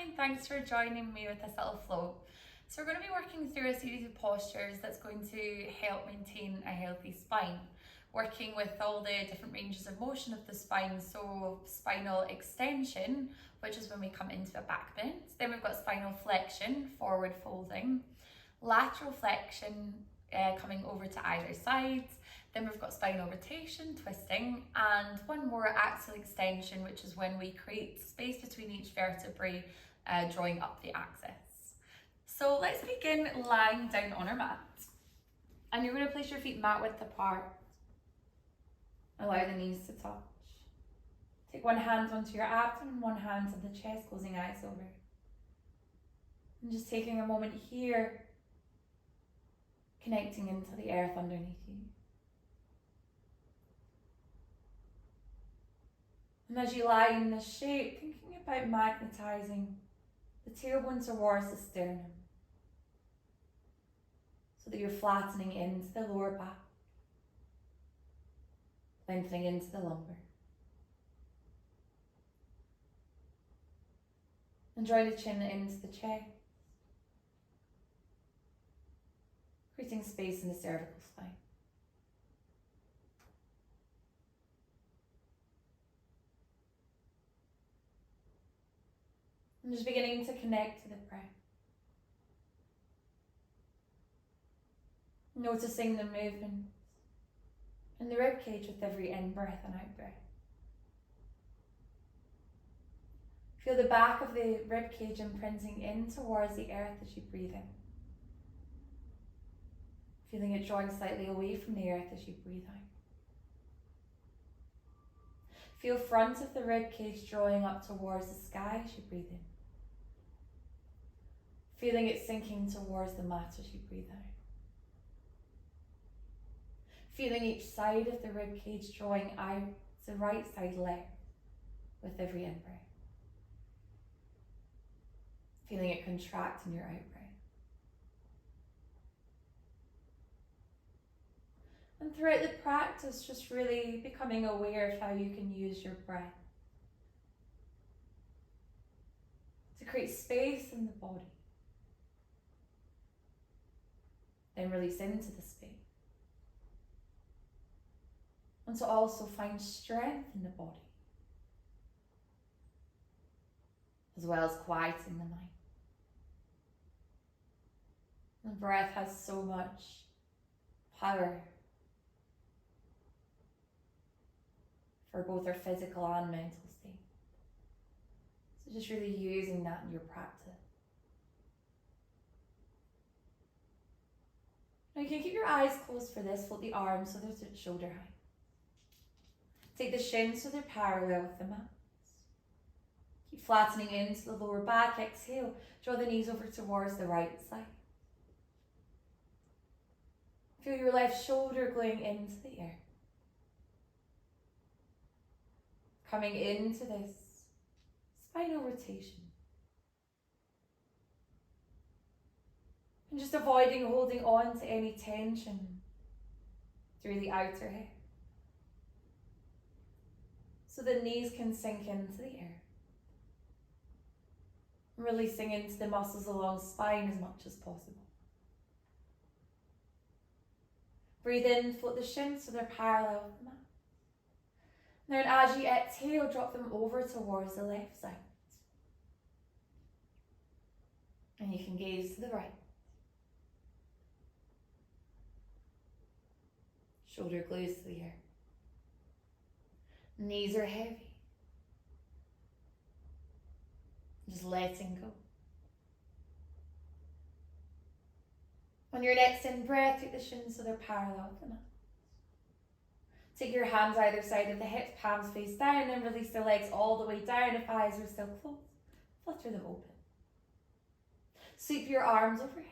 and thanks for joining me with this little flow. So we're going to be working through a series of postures that's going to help maintain a healthy spine, working with all the different ranges of motion of the spine. So spinal extension, which is when we come into a back bend. Then we've got spinal flexion, forward folding, lateral flexion, coming over to either side. Then we've got spinal rotation, twisting, and one more axial extension, which is when we create space between each vertebrae, drawing up the axis. So let's begin lying down on our mat. And you're going to place your feet mat width apart. Allow the knees to touch. Take one hand onto your abdomen, one hand on the chest, closing eyes over. And just taking a moment here, connecting into the earth underneath you. And as you lie in this shape, thinking about magnetizing the tailbone towards the sternum, so that you're flattening into the lower back, lengthening into the lumbar. And draw the chin into the chest, creating space in the cervical spine. And just beginning to connect to the breath. Noticing the movement in the rib cage with every in-breath and out-breath. Feel the back of the rib cage imprinting in towards the earth as you breathe in. Feeling it drawing slightly away from the earth as you breathe out. Feel front of the rib cage drawing up towards the sky as you breathe in. Feeling it sinking towards the mat as you breathe out. Feeling each side of the rib cage drawing out to right side left with every in-breath. Feeling it contract in your out-breath. And throughout the practice, just really becoming aware of how you can use your breath to create space in the body. Then release into the space. And to also find strength in the body, as well as quieting the mind. The breath has so much power for both our physical and mental state. So just really using that in your practice. Now you can keep your eyes closed for this, float the arms so they're shoulder height. Take the shins so they're parallel with the mat. Keep flattening into the lower back. Exhale, draw the knees over towards the right side. Feel your left shoulder going into the air. Coming into this spinal rotation. And just avoiding holding on to any tension through the outer hip. So the knees can sink into the air. Releasing into the muscles along spine as much as possible. Breathe in, float the shins so they're parallel with the mat. Now as you exhale, drop them over towards the left side. And you can gaze to the right. Shoulder glues to the earth. Knees are heavy. Just letting go. On your next in-breath, take the shins so they're parallel with the mat. Take your hands either side of the hips, palms face down, and release the legs all the way down if eyes are still closed. Flutter them open. Sweep your arms overhead.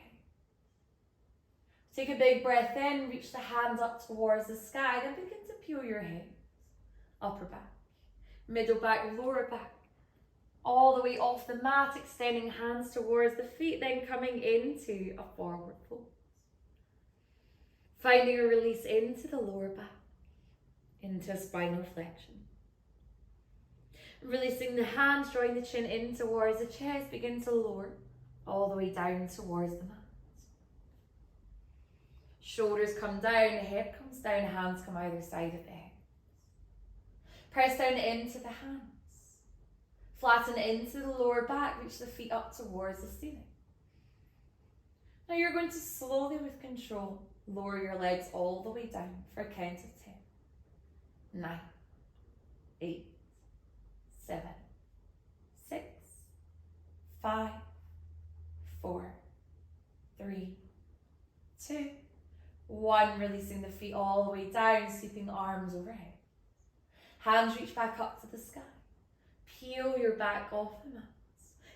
Take a big breath in, reach the hands up towards the sky, then begin to peel your hips. Upper back, middle back, lower back, all the way off the mat, extending hands towards the feet, then coming into a forward fold. Finding a release into the lower back, into a spinal flexion. Releasing the hands, drawing the chin in towards the chest, begin to lower all the way down towards the mat. Shoulders come down, the head comes down, hands come either side of the head. Press down into the hands. Flatten into the lower back, reach the feet up towards the ceiling. Now you're going to slowly, with control, lower your legs all the way down for a count of 10. 9, 8, 7, 6, 5, 4, 3, 2, 1. Releasing the feet all the way down, sweeping arms overhead. Hands reach back up to the sky. Peel your back off the mats.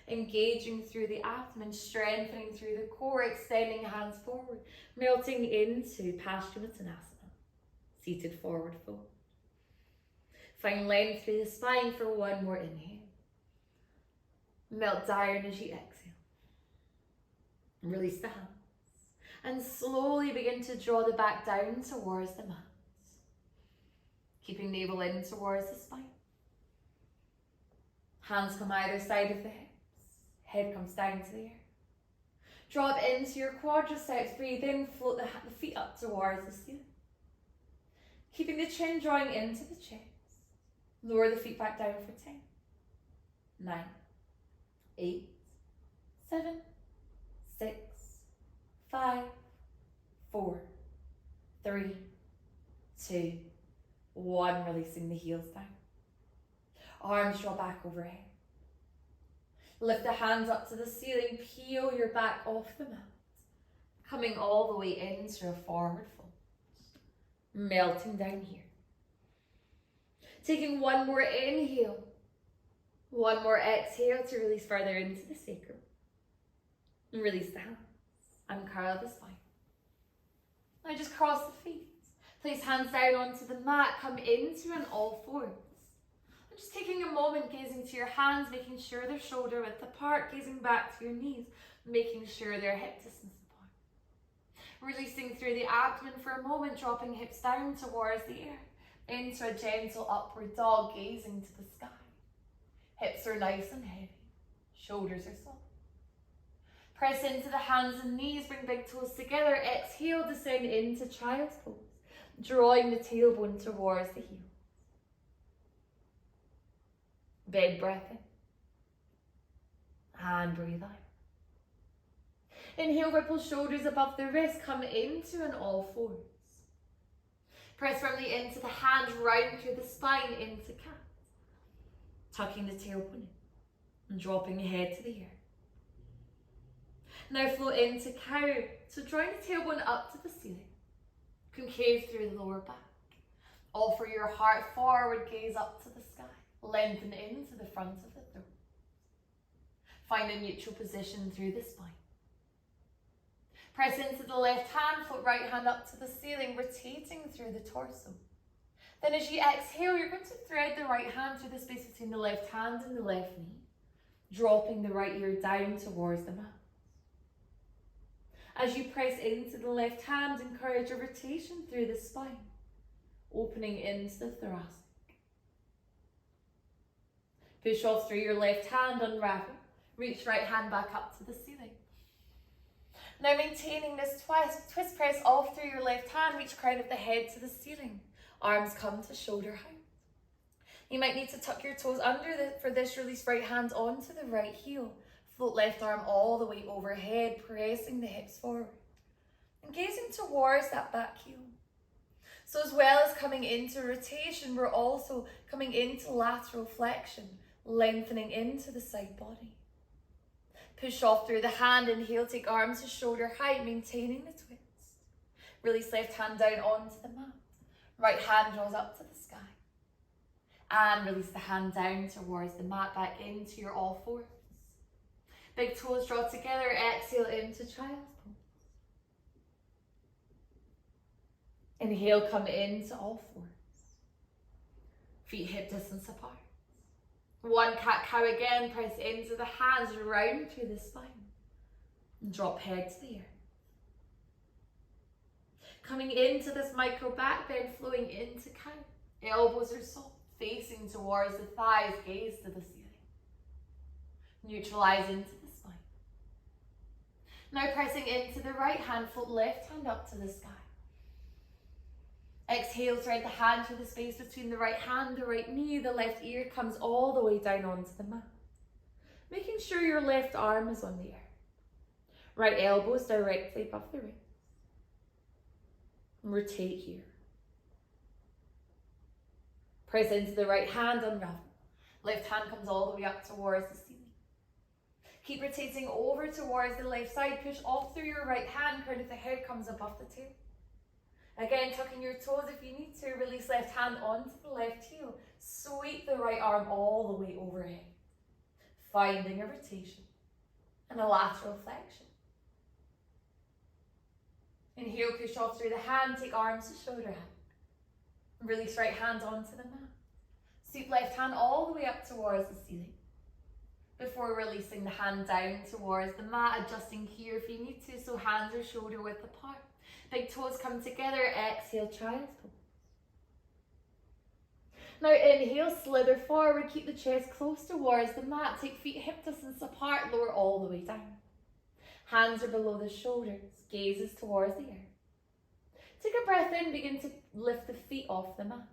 Engaging through the abdomen, strengthening through the core, extending hands forward, melting into Paschimottanasana, seated forward fold. Find length through the spine for one more inhale. Melt down as you exhale. Release the hands. And slowly begin to draw the back down towards the mat. Keeping navel in towards the spine. Hands come either side of the hips. Head comes down to the earth. Drop into your quadriceps. Breathe in, float the feet up towards the ceiling. Keeping the chin drawing into the chest. Lower the feet back down for 10. 9, 8, 7, 6, 5, 4, 3, 2, 1. Releasing the heels down. Arms draw back overhead. Lift the hands up to the ceiling. Peel your back off the mat. Coming all the way into a forward fold. Melting down here. Taking one more inhale. One more exhale to release further into the sacrum. Release the hands. Uncurl the spine. Now just cross the feet. Place hands down onto the mat. Come into an all fours. And just taking a moment, gazing to your hands, making sure they're shoulder width apart, gazing back to your knees, making sure they're hip distance apart. Releasing through the abdomen for a moment, dropping hips down towards the air, into a gentle upward dog, gazing to the sky. Hips are nice and heavy, shoulders are soft. Press into the hands and knees, bring big toes together, exhale, descend into child's pose, drawing the tailbone towards the heel. Big breath in. And breathe out. Inhale, ripple shoulders above the wrist, come into an all fours. Press firmly into the hands, round through the spine into cat. Tucking the tailbone in and dropping your head to the ear. Now float into cow. So drawing the tailbone up to the ceiling. Concave through the lower back. Offer your heart forward, gaze up to the sky. Lengthen into the front of the throat. Find a neutral position through the spine. Press into the left hand, float right hand up to the ceiling, rotating through the torso. Then as you exhale, you're going to thread the right hand through the space between the left hand and the left knee, dropping the right ear down towards the mat. As you press into the left hand, encourage a rotation through the spine, opening into the thoracic. Push off through your left hand, unravel. Reach right hand back up to the ceiling. Now maintaining this twist press off through your left hand, reach crown of the head to the ceiling. Arms come to shoulder height. You might need to tuck your toes under for this. Release right hand onto the right heel. Float left arm all the way overhead, pressing the hips forward. And gazing towards that back heel. So as well as coming into rotation, we're also coming into lateral flexion, lengthening into the side body. Push off through the hand, inhale, take arms to shoulder height, maintaining the twist. Release left hand down onto the mat. Right hand draws up to the sky. And release the hand down towards the mat, back into your all fours. Big toes draw together, exhale into child's pose. Inhale, come into all fours. Feet hip distance apart. One cat-cow again, press into the hands, round through the spine. And drop head to the earth. Coming into this micro back bend, flowing into cow. Elbows are soft, facing towards the thighs, gaze to the ceiling. Neutralize into the spine. Now pressing into the right hand, float left hand up to the sky. Exhale, thread the hand through the space between the right hand, the right knee, the left ear comes all the way down onto the mat. Making sure your left arm is on the earth. Right elbow is directly above the wrist. Rotate here. Press into the right hand, unravel. Left hand comes all the way up towards the ceiling. Keep rotating over towards the left side. Push off through your right hand. Crown of the head comes above the tail. Again, tucking your toes if you need to. Release left hand onto the left heel. Sweep the right arm all the way overhead. Finding a rotation and a lateral flexion. Inhale, push off through the hand. Take arms to shoulder height. Release right hand onto the mat. Sweep left hand all the way up towards the ceiling. Before releasing the hand down towards the mat, adjusting here if you need to, so hands are shoulder width apart. Big toes come together, exhale, child's pose. Now inhale, slither forward, keep the chest close towards the mat, take feet hip distance apart, lower all the way down. Hands are below the shoulders, gaze is towards the earth. Take a breath in, begin to lift the feet off the mat.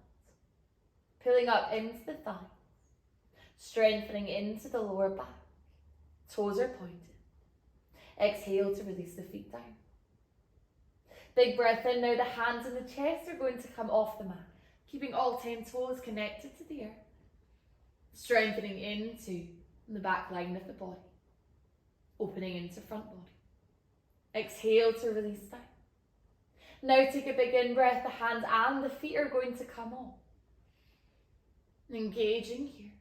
Pulling up into the thighs, strengthening into the lower back. Toes are pointed. Exhale to release the feet down. Big breath in, now the hands and the chest are going to come off the mat, keeping all 10 toes connected to the earth. Strengthening into the back line of the body. Opening into front body. Exhale to release down. Now take a big in breath, the hands and the feet are going to come off. Engaging here.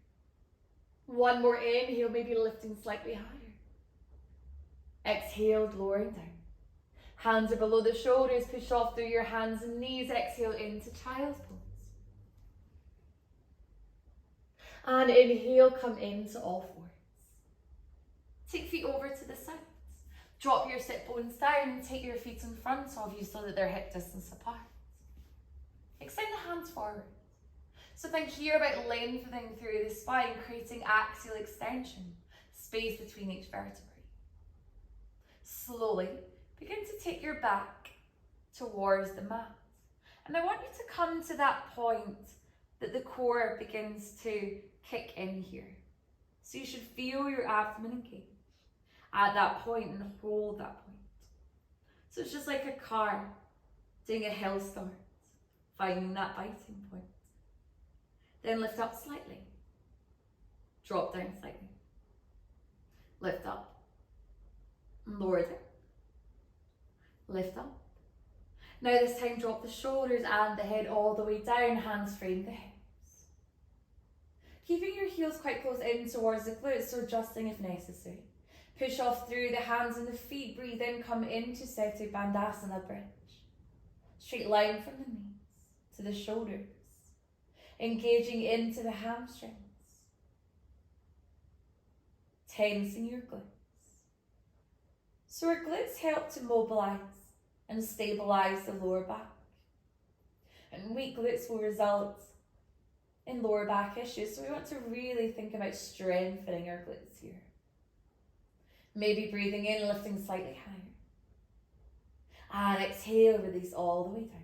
One more inhale, maybe lifting slightly higher. Exhale, lowering down. Hands are below the shoulders, push off through your hands and knees, exhale into child's pose. And inhale, come into all fours. Take feet over to the sides. Drop your sit bones down and take your feet in front of you so that they're hip distance apart. Extend the hands forward. So think here about lengthening through the spine, creating axial extension, space between each vertebrae. Slowly begin to take your back towards the mat. And I want you to come to that point that the core begins to kick in here. So you should feel your abdomen engage at that point and hold that point. So it's just like a car doing a hill start, finding that biting point. Then lift up slightly, drop down slightly, lift up, lower down, lift up. Now this time drop the shoulders and the head all the way down, hands frame the hips. Keeping your heels quite close in towards the glutes, so adjusting if necessary. Push off through the hands and the feet, breathe in, come into Setu Bandhasana bridge. Straight line from the knees to the shoulders. Engaging into the hamstrings. Tensing your glutes. So our glutes help to mobilize and stabilize the lower back. And weak glutes will result in lower back issues, so we want to really think about strengthening our glutes here. Maybe breathing in, lifting slightly higher. And exhale, release all the way down.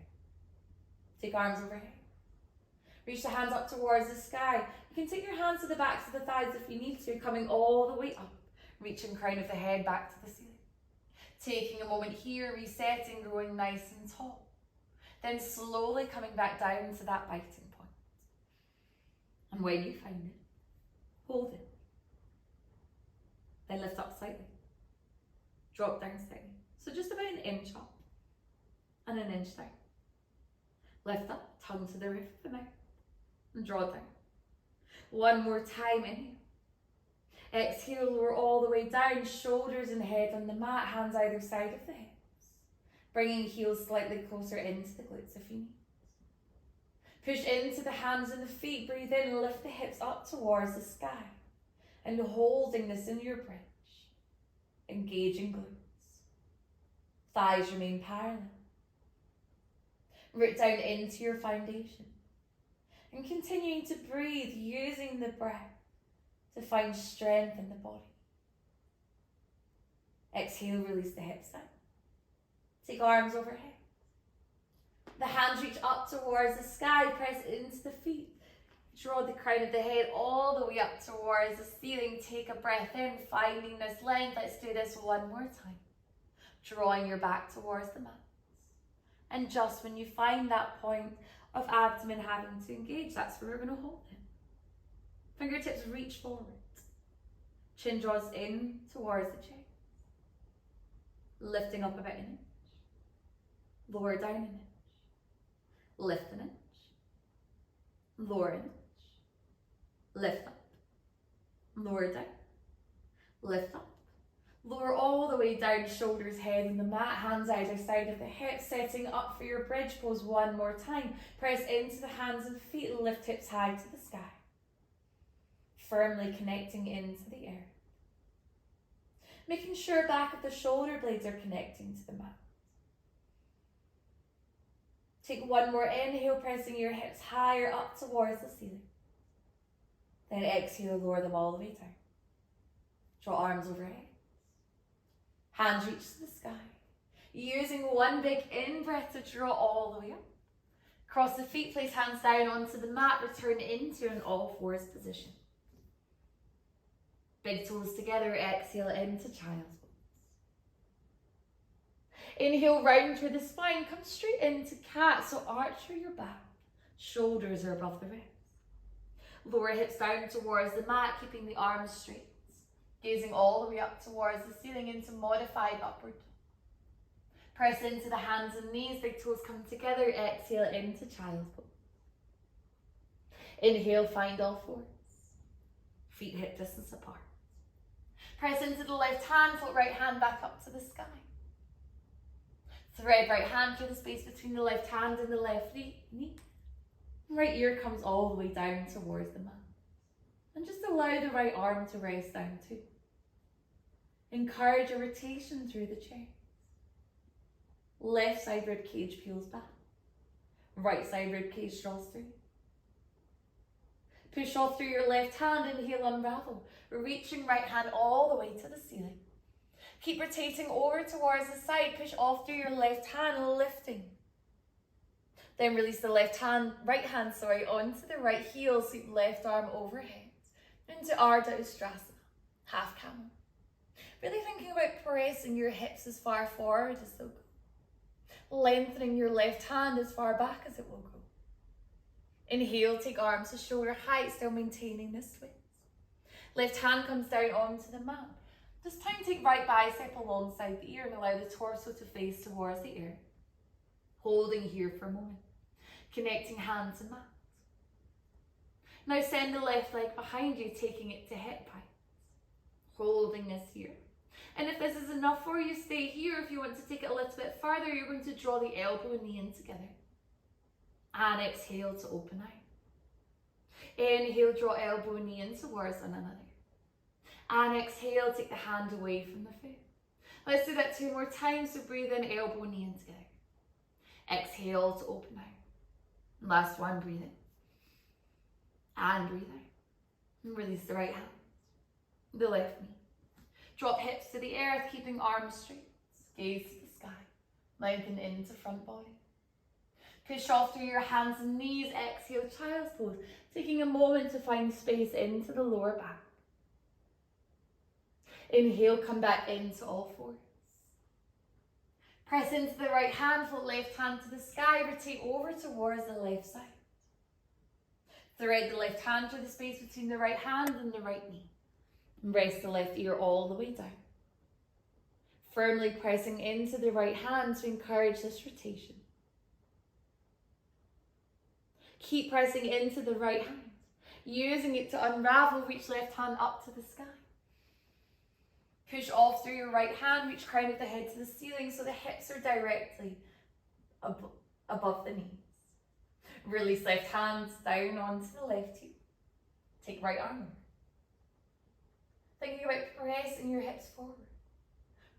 Take arms overhead. Reach the hands up towards the sky. You can take your hands to the backs of the thighs if you need to, coming all the way up. Reaching crown of the head back to the ceiling. Taking a moment here, resetting, growing nice and tall. Then slowly coming back down to that biting point. And when you find it, hold it. Then lift up slightly. Drop down slightly. So just about an inch up and an inch down. Lift up, tongue to the roof of the mouth. And draw down. One more time, inhale. Exhale, lower all the way down, shoulders and head on the mat, hands either side of the hips. Bringing heels slightly closer into the glutes if you need. Push into the hands and the feet, breathe in, lift the hips up towards the sky. And holding this in your bridge. Engaging glutes. Thighs remain parallel. Root down into your foundation. And continuing to breathe, using the breath to find strength in the body. Exhale, release the hips down. Take arms overhead. The hands reach up towards the sky, press into the feet. Draw the crown of the head all the way up towards the ceiling. Take a breath in, finding this length. Let's do this one more time. Drawing your back towards the mat. And just when you find that point of abdomen having to engage, that's where we're going to hold it. Fingertips reach forward. Chin draws in towards the chest. Lifting up about an inch. Lower down an inch. Lift an inch. Lower an inch. Lift up. Lower down. Lift up. Lower all the way down, shoulders, head on the mat, hands either side of the hips, setting up for your bridge pose one more time. Press into the hands and feet and lift hips high to the sky. Firmly connecting into the earth. Making sure back of the shoulder blades are connecting to the mat. Take one more inhale, pressing your hips higher up towards the ceiling. Then exhale, lower them all the way down. Draw arms overhead. Hands reach to the sky. Using one big in-breath to draw all the way up. Cross the feet, place hands down onto the mat, return into an all-fours position. Big toes together, exhale into child's pose. Inhale, round through the spine, come straight into cat, so arch through your back. Shoulders are above the ribs. Lower hips down towards the mat, keeping the arms straight. Gazing all the way up towards the ceiling into modified upward dog. Press into the hands and knees, big toes come together, exhale into child's pose. Inhale, find all fours. Feet hip distance apart. Press into the left hand, float right hand back up to the sky. Thread right hand through the space between the left hand and the left knee. Right ear comes all the way down towards the mat. And just allow the right arm to rest down too. Encourage a rotation through the chest. Left side rib cage peels back. Right side rib cage draws through. Push off through your left hand, inhale, unravel. Reaching right hand all the way to the ceiling. Keep rotating over towards the side. Push off through your left hand, lifting. Then release the right hand, onto the right heel. Sweep left arm overhead. Into Ardha Ustrasana, half camel. Really thinking about pressing your hips as far forward as they'll go. Lengthening your left hand as far back as it will go. Inhale, take arms to shoulder height, still maintaining this twist. Left hand comes down onto the mat. This time take right bicep alongside the ear and allow the torso to face towards the ear. Holding here for a moment. Connecting hands and mat. Now send the left leg behind you, taking it to hip height. Holding this here. And if this is enough for you, stay here. If you want to take it a little bit further, you're going to draw the elbow and knee in together. And exhale to open out. Inhale, draw elbow and knee in towards one another. And exhale, take the hand away from the foot. Let's do that 2 more times. So breathe in, elbow and knee in together. Exhale to open out. Last one, breathe in. And breathe out. And release the right hand. The left knee. Drop hips to the earth, keeping arms straight. Gaze to the sky. Lengthen into front body. Push off through your hands and knees. Exhale, child's pose. Taking a moment to find space into the lower back. Inhale, come back into all fours. Press into the right hand, float left hand to the sky. Rotate over towards the left side. Thread the left hand through the space between the right hand and the right knee. Rest the left ear all the way down. Firmly pressing into the right hand to encourage this rotation. Keep pressing into the right hand, using it to unravel, reach left hand up to the sky. Push off through your right hand, reach crown of the head to the ceiling so the hips are directly above the knees. Release left hand down onto the left heel. Take right arm over. Thinking about pressing your hips forward,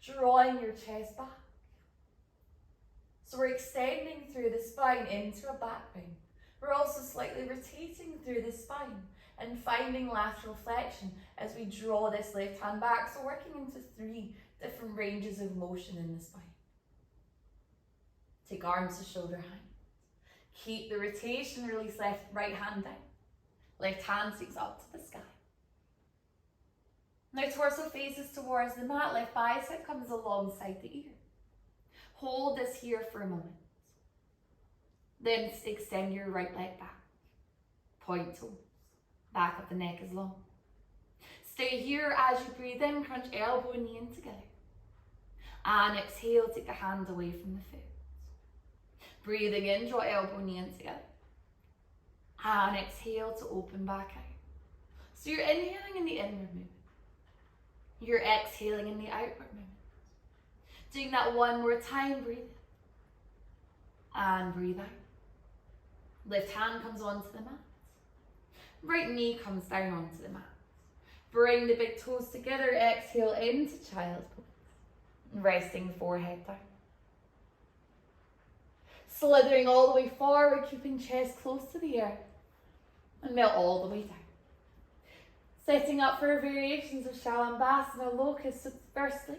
drawing your chest back. So we're extending through the spine into a back bend. We're also slightly rotating through the spine and finding lateral flexion as we draw this left hand back. So working into 3 different ranges of motion in the spine. Take arms to shoulder height. Keep the rotation, release right hand down. Left hand sticks up to the sky. Now torso faces towards the mat, left bicep comes alongside the ear. Hold this here for a moment. Then extend your right leg back. Point toes. Back of the neck is long. Stay here as you breathe in, crunch elbow and knee in together. And exhale, take the hand away from the foot. Breathing in, draw elbow, knee in together. And exhale to open back out. So you're inhaling in the inward movement. You're exhaling in the outward movement. Doing that one more time, breathe in. And breathe out. Left hand comes onto the mat. Right knee comes down onto the mat. Bring the big toes together, exhale into child's pose. Resting the forehead down. Slithering all the way forward, keeping chest close to the earth. And melt all the way down. Setting up for variations of Shalabhasana Locust. So firstly,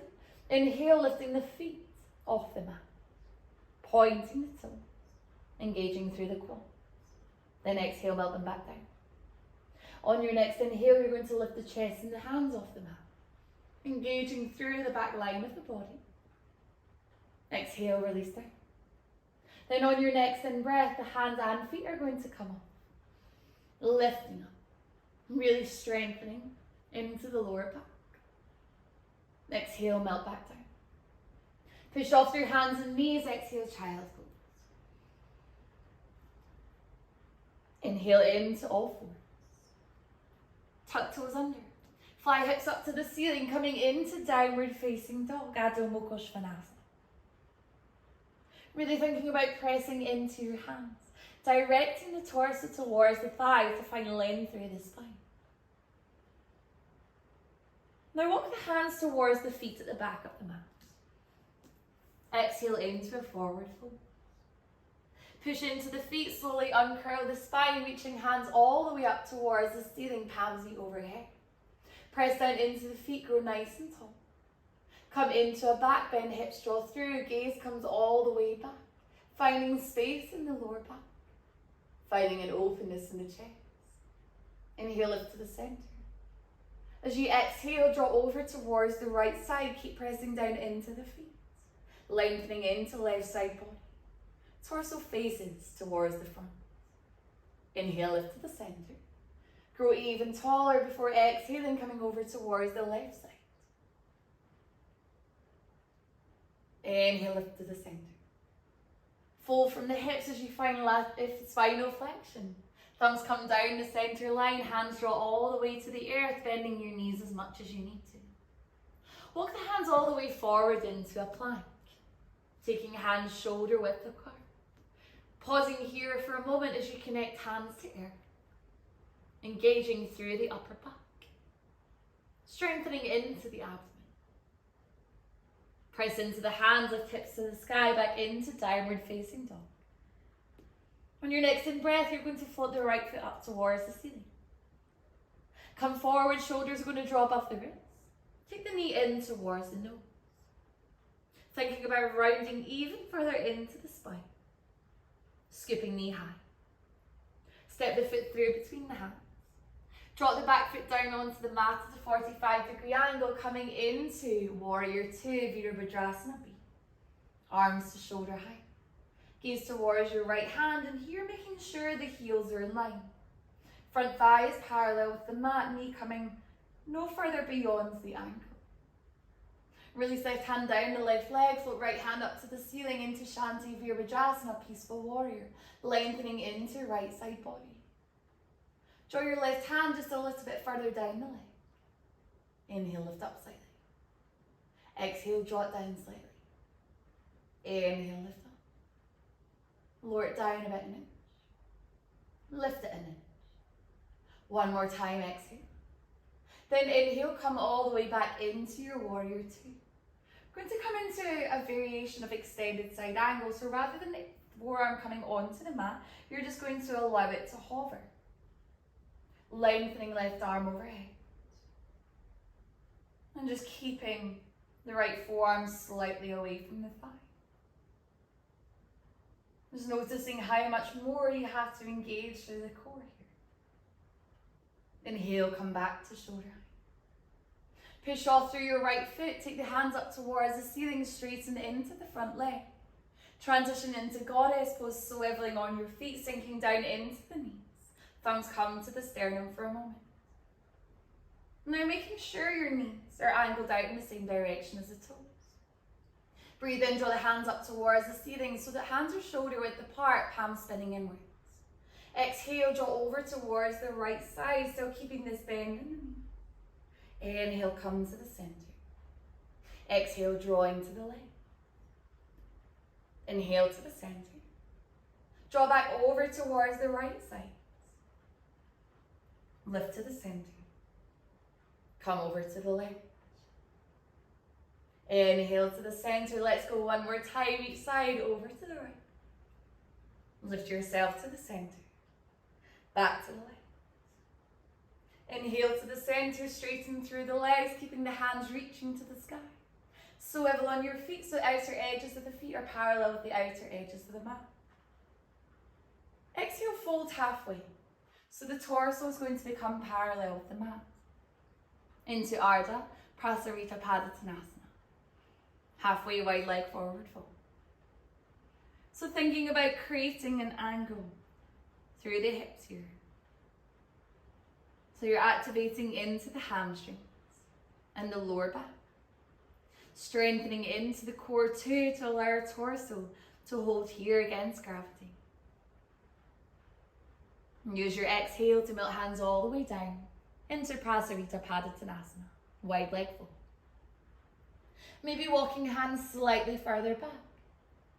inhale, lifting the feet off the mat. Pointing the toes. Engaging through the quads. Then exhale, melt them back down. On your next inhale, you're going to lift the chest and the hands off the mat. Engaging through the back line of the body. Exhale, release down. Then on your next in-breath, the hands and feet are going to come up. Lifting up. Really strengthening into the lower back. Exhale, melt back down. Push off through hands and knees. Exhale, child's pose. Inhale into all fours. Tuck toes under. Fly hips up to the ceiling, coming into downward facing dog, Adho Mukha Svanasana. Really thinking about pressing into your hands. Directing the torso towards the thighs to find length through the spine. Now walk the hands towards the feet at the back of the mat. Exhale into a forward fold. Push into the feet, slowly uncurl the spine, reaching hands all the way up towards the ceiling, palms meet overhead. Press down into the feet, grow nice and tall. Come into a back bend, hips draw through, gaze comes all the way back. Finding space in the lower back. Finding an openness in the chest. Inhale, lift to the center. As you exhale, draw over towards the right side, keep pressing down into the feet. Lengthening into left side body. Torso faces towards the front. Inhale, lift to the center. Grow even taller before exhaling, coming over towards the left side. Inhale, lift to the center. Fold from the hips as you find spinal flexion. Thumbs come down the center line, hands draw all the way to the earth, bending your knees as much as you need to. Walk the hands all the way forward into a plank. Taking hands shoulder width apart. Pausing here for a moment as you connect hands to earth. Engaging through the upper back. Strengthening into the abdomen. Press into the hands, lift hips to the sky, back into downward facing dog. On your next in-breath, you're going to float the right foot up towards the ceiling. Come forward, shoulders are going to drop off the wrists. Take the knee in towards the nose. Thinking about rounding even further into the spine. Scooping knee high. Step the foot through between the hands. Drop the back foot down onto the mat at a 45-degree angle, coming into Warrior 2, Virabhadrasana B. Arms to shoulder height. Gaze towards your right hand, and here making sure the heels are in line. Front thigh is parallel with the mat, knee coming no further beyond the ankle. Release left hand down the left leg, float right hand up to the ceiling into Shanti Virabhadrasana, Peaceful Warrior, lengthening into right side body. Draw your left hand just a little bit further down the leg. Inhale, lift up slightly. Exhale, draw it down slightly. Inhale, lift up. Lower it down about an inch. Lift it an inch. One more time, exhale. Then inhale, come all the way back into your Warrior 2. We're going to come into a variation of extended side angle. So rather than forearm coming onto the mat, you're just going to allow it to hover. Lengthening left arm overhead. And just keeping the right forearm slightly away from the thigh. Just noticing how much more you have to engage through the core here. Inhale, come back to shoulder height. Push off through your right foot, take the hands up towards the ceiling, straighten into the front leg. Transition into goddess pose, swiveling on your feet, sinking down into the knees. Thumbs come to the sternum for a moment. Now making sure your knees are angled out in the same direction as the toes. Breathe in, draw the hands up towards the ceiling so that hands are shoulder width apart, palms spinning inwards. Exhale, draw over towards the right side, still keeping this bend in the knee. Inhale, come to the center. Exhale, drawing to the left. Inhale to the center. Draw back over towards the right side. Lift to the center. Come over to the left. Inhale to the center. Let's go one more time each side. Over to the right. Lift yourself to the center. Back to the left. Inhale to the center. Straighten through the legs, keeping the hands reaching to the sky. Swivel on your feet so the outer edges of the feet are parallel with the outer edges of the mat. Exhale, fold halfway. So the torso is going to become parallel with the mat. Into Ardha Prasarita Padottanasana. Halfway wide leg forward fold. So thinking about creating an angle through the hips here. So you're activating into the hamstrings and the lower back. Strengthening into the core too to allow our torso to hold here against gravity. And use your exhale to melt hands all the way down into Prasarita Padottanasana, wide leg fold. Maybe walking hands slightly further back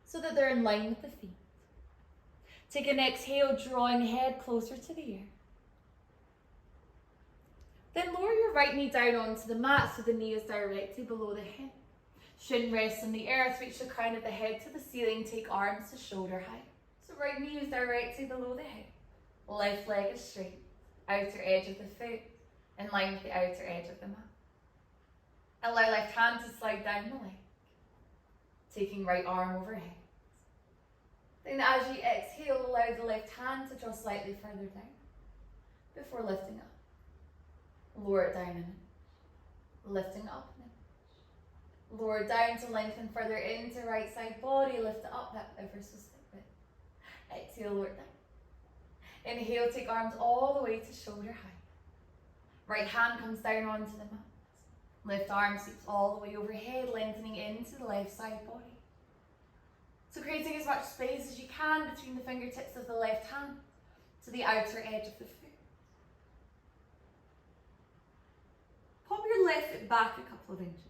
so that they're in line with the feet. Take an exhale, drawing head closer to the ear. Then lower your right knee down onto the mat so the knee is directly below the hip. Shin rests on the earth, reach the crown of the head to the ceiling, take arms to shoulder height. So right knee is directly below the hip. Left leg is straight, outer edge of the foot, in line with the outer edge of the mat. Allow left hand to slide down the leg, taking right arm overhead. Then as you exhale, allow the left hand to draw slightly further down before lifting up. Lower it down an inch, lifting up an inch. Lower down to lengthen further into right side body, lift it up that ever so slight bit. Exhale, lower it down. Inhale, take arms all the way to shoulder height. Right hand comes down onto the mat. Left arm sweeps all the way overhead, lengthening into the left side body. So creating as much space as you can between the fingertips of the left hand to the outer edge of the foot. Pop your left foot back a couple of inches.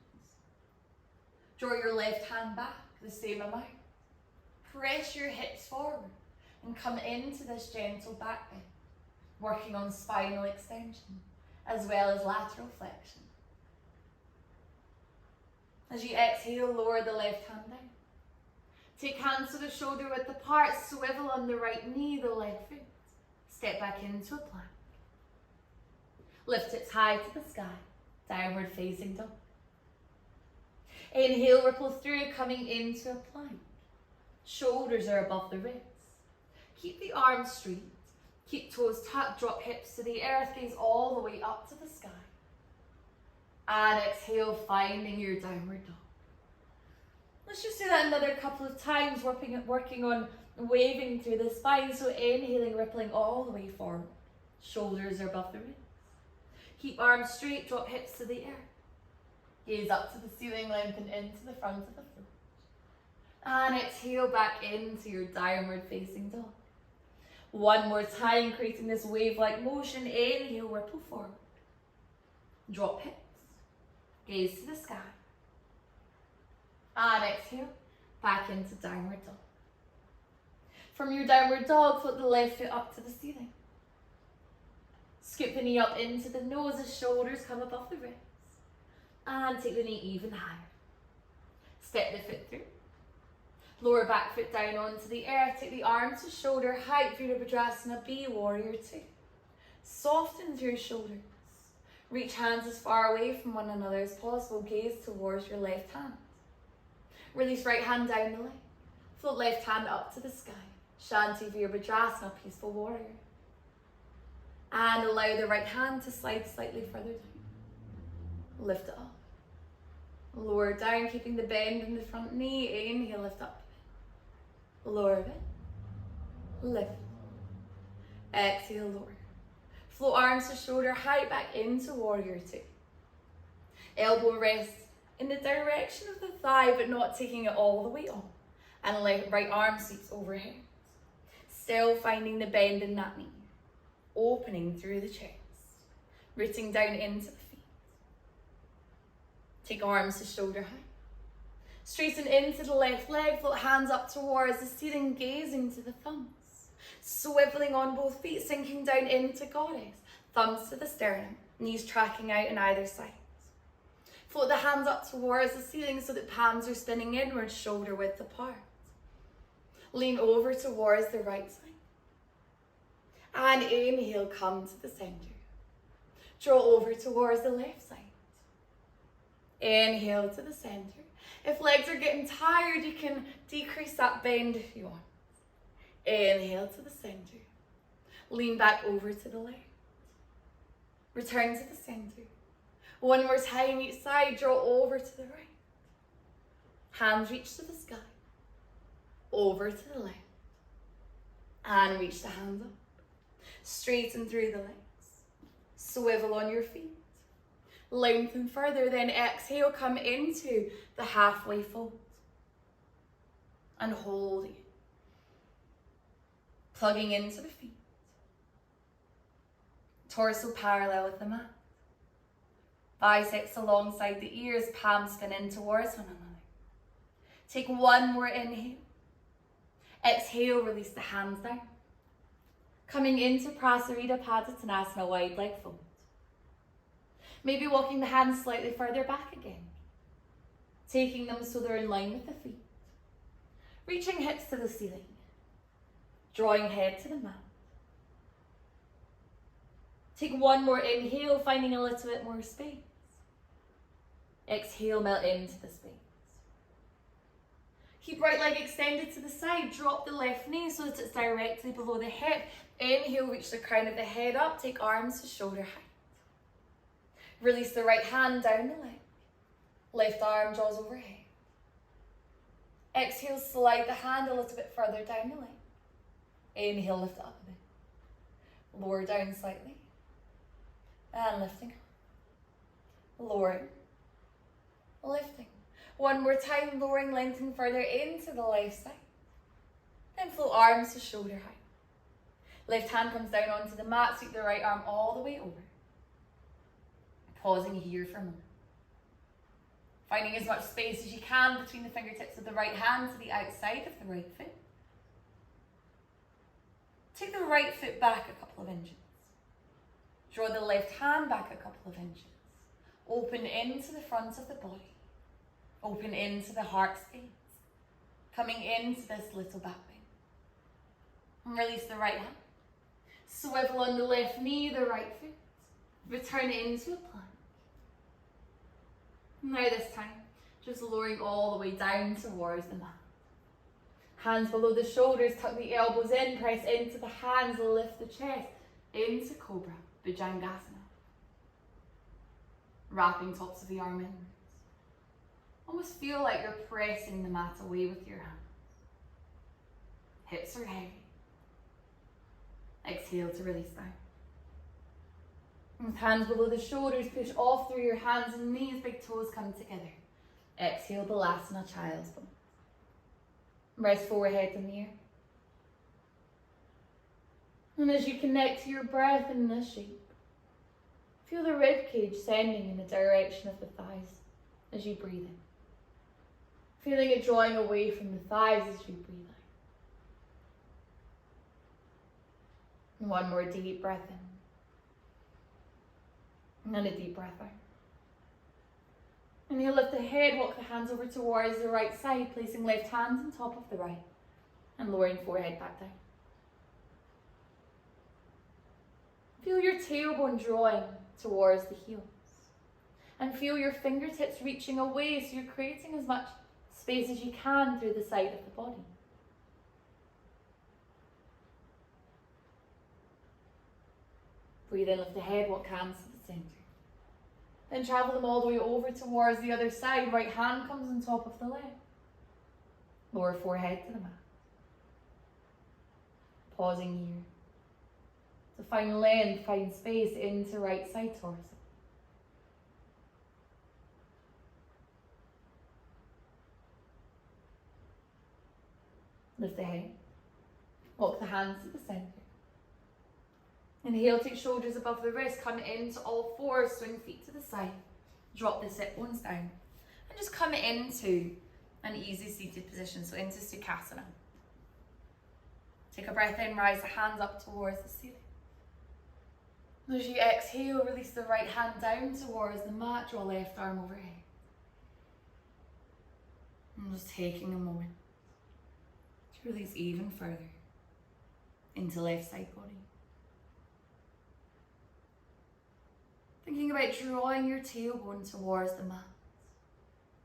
Draw your left hand back the same amount. Press your hips forward and come into this gentle back bend, working on spinal extension as well as lateral flexion. As you exhale, lower the left hand down. Take hands to the shoulder width apart, swivel on the right knee, the left foot. Step back into a plank. Lift it high to the sky, downward facing dog. Inhale, ripple through, coming into a plank. Shoulders are above the wrists. Keep the arms straight. Keep toes tucked, drop hips to the earth, gaze all the way up to the sky. And exhale, finding your downward dog. Let's just do that another couple of times, working on waving through the spine. So inhaling, rippling all the way forward. Shoulders are above the wrists. Keep arms straight, drop hips to the earth. Gaze up to the ceiling, lengthen into the front of the foot. And exhale back into your downward facing dog. One more time, creating this wave-like motion. Inhale, ripple forward. Drop hips. Gaze to the sky. And exhale, back into downward dog. From your downward dog, float the left foot up to the ceiling. Scoop the knee up into the nose as shoulders come above the wrists. And take the knee even higher. Step the foot through. Lower back foot down onto the earth. Take the arms to shoulder height, Virabhadrasana B, warrior two. Soften through your shoulders. Reach hands as far away from one another as possible. Gaze towards your left hand. Release right hand down the leg. Float left hand up to the sky. Shanti Virabhadrasana, peaceful warrior. And allow the right hand to slide slightly further down. Lift it up. Lower down, keeping the bend in the front knee. Inhale, lift up. Lower a bit. Lift. Exhale, lower. Float arms to shoulder height back into warrior two. Elbow rests in the direction of the thigh, but not taking it all the way on. And right arm sweeps overhead. Still finding the bend in that knee. Opening through the chest. Rooting down into the feet. Take arms to shoulder height. Straighten into the left leg. Float hands up towards the ceiling, gazing to the thumbs. Swiveling on both feet, sinking down into goddess. Thumbs to the sternum, knees tracking out on either side. Float the hands up towards the ceiling so that palms are spinning inwards, shoulder width apart. Lean over towards the right side. And inhale, come to the center. Draw over towards the left side. Inhale to the center. If legs are getting tired, you can decrease that bend if you want. Inhale to the center. Lean back over to the left. Return to the center. One more time each side, draw over to the right. Hands reach to the sky. Over to the left. And reach the hands up. Straighten through the legs. Swivel on your feet. Lengthen further, then exhale, come into the halfway fold. And hold it. Plugging into the feet. Torso parallel with the mat. Biceps alongside the ears, palms spin in towards one another. Take one more inhale. Exhale, release the hands down. Coming into Prasarita Padottanasana, wide leg fold. Maybe walking the hands slightly further back again. Taking them so they're in line with the feet. Reaching hips to the ceiling. Drawing head to the mat. Take one more inhale, finding a little bit more space. Exhale, melt into the space. Keep right leg extended to the side. Drop the left knee so that it's directly below the hip. Inhale, reach the crown of the head up. Take arms to shoulder height. Release the right hand down the leg. Left arm draws overhead. Exhale, slide the hand a little bit further down the leg. Inhale, lift it up a bit. Lower down slightly. And lifting up. Lowering. Lifting. One more time, lowering, lengthening further into the left side. Then float arms to shoulder height. Left hand comes down onto the mat, sweep the right arm all the way over. Pausing here for a moment. Finding as much space as you can between the fingertips of the right hand to the outside of the right foot. Take the right foot back a couple of inches. Draw the left hand back a couple of inches. Open into the front of the body. Open into the heart space. Coming into this little back bend. And release the right hand. Swivel on the left knee, the right foot. Return into a plank. Now this time, just lowering all the way down towards the mat. Hands below the shoulders, tuck the elbows in, press into the hands, lift the chest, into Cobra, Bhujangasana. Wrapping tops of the arm inwards. Almost feel like you're pressing the mat away with your hands. Hips are heavy. Exhale to release down. With hands below the shoulders, push off through your hands and knees, big toes come together. Exhale, Balasana, child's pose. Rest forehead in the air. And as you connect to your breath in this shape, feel the rib cage sending in the direction of the thighs as you breathe in. Feeling it drawing away from the thighs as you breathe out. And one more deep breath in. And a deep breath out. Inhale, lift the head, walk the hands over towards the right side, placing left hand on top of the right and lowering forehead back down. Feel your tailbone drawing towards the heels and feel your fingertips reaching away, so you're creating as much space as you can through the side of the body. Breathe in, lift the head, walk hands to the centre. Then travel them all the way over towards the other side. Right hand comes on top of the left. Lower forehead to the mat. Pausing here to find length, find space into right side torso. Lift the head. Walk the hands to the centre. Inhale, take shoulders above the wrist, come into all fours, swing feet to the side. Drop the sit bones down. And just come into an easy seated position, so into Sukhasana. Take a breath in, rise the hands up towards the ceiling. As you exhale, release the right hand down towards the mat, draw left arm overhead. And just taking a moment to release even further into left side body. Thinking about drawing your tailbone towards the mat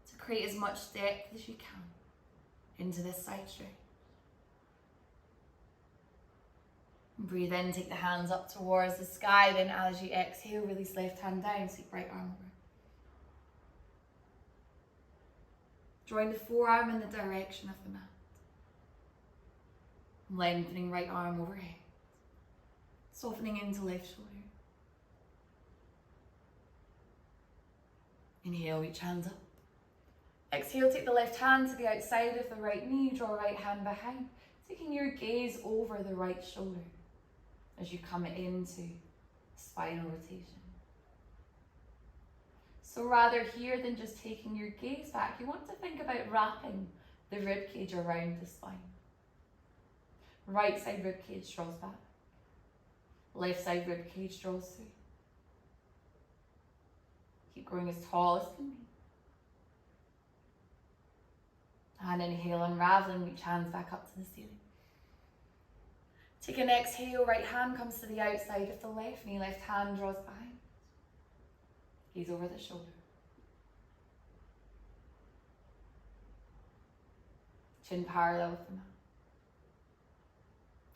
to create as much depth as you can into this side stretch. Breathe in, take the hands up towards the sky, then as you exhale, release left hand down, sweep right arm over. Drawing the forearm in the direction of the mat. Lengthening right arm overhead. Softening into left shoulder. Inhale, reach hands up. Exhale, take the left hand to the outside of the right knee, draw right hand behind, taking your gaze over the right shoulder as you come into spinal rotation. So rather here than just taking your gaze back, you want to think about wrapping the rib cage around the spine. Right side rib cage draws back. Left side rib cage draws through. Keep growing as tall as can be. And inhale, unraveling, reach hands back up to the ceiling. Take an exhale, right hand comes to the outside of the left knee, left hand draws behind. Gaze over the shoulder. Chin parallel with the mat.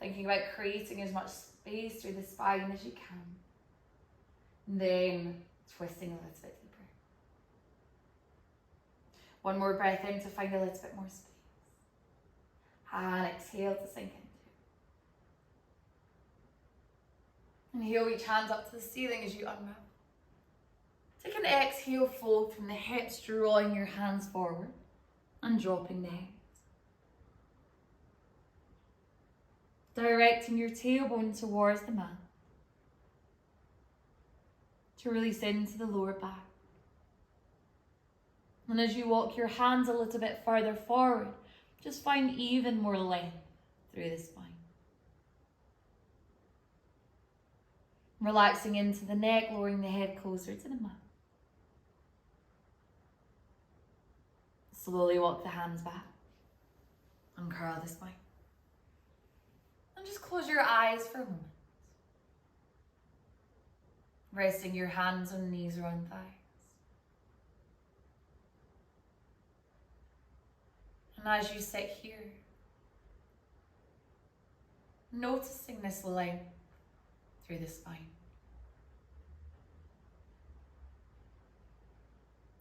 Thinking about creating as much space through the spine as you can. And then twisting a little bit deeper. One more breath in to find a little bit more space. And exhale to sink into. Inhale, reach hands up to the ceiling as you unravel. Take an exhale, fold from the hips, drawing your hands forward and dropping the head. Directing your tailbone towards the mat to release into the lower back. And as you walk your hands a little bit further forward, just find even more length through the spine. Relaxing into the neck, lowering the head closer to the mat. Slowly walk the hands back. Uncurl the spine. And just close your eyes for a moment. Resting your hands on knees or on thighs. And as you sit here, noticing this length through the spine.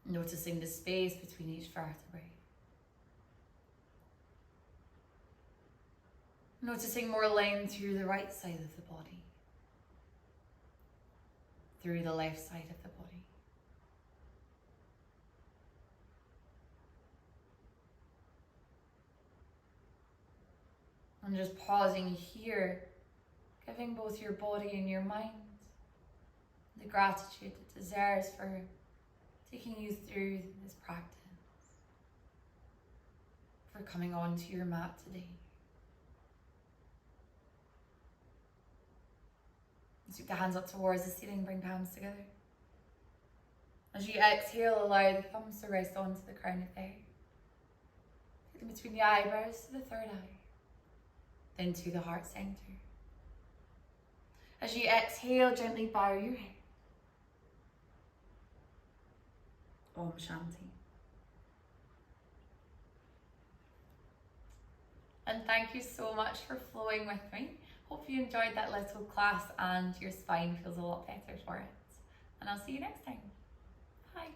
Noticing the space between each vertebrae. Noticing more length through the right side of the body. Through the left side of the body. And just pausing here, giving both your body and your mind the gratitude it deserves for taking you through this practice, for coming onto your mat today. Sweep the hands up towards the ceiling, bring palms together. As you exhale, allow the thumbs to rest onto the crown of the head. Take them between the eyebrows to the third eye, then to the heart center. As you exhale, gently bow your head. Om Shanti. And thank you so much for flowing with me. Hope you enjoyed that little class and your spine feels a lot better for it. And I'll see you next time. Bye.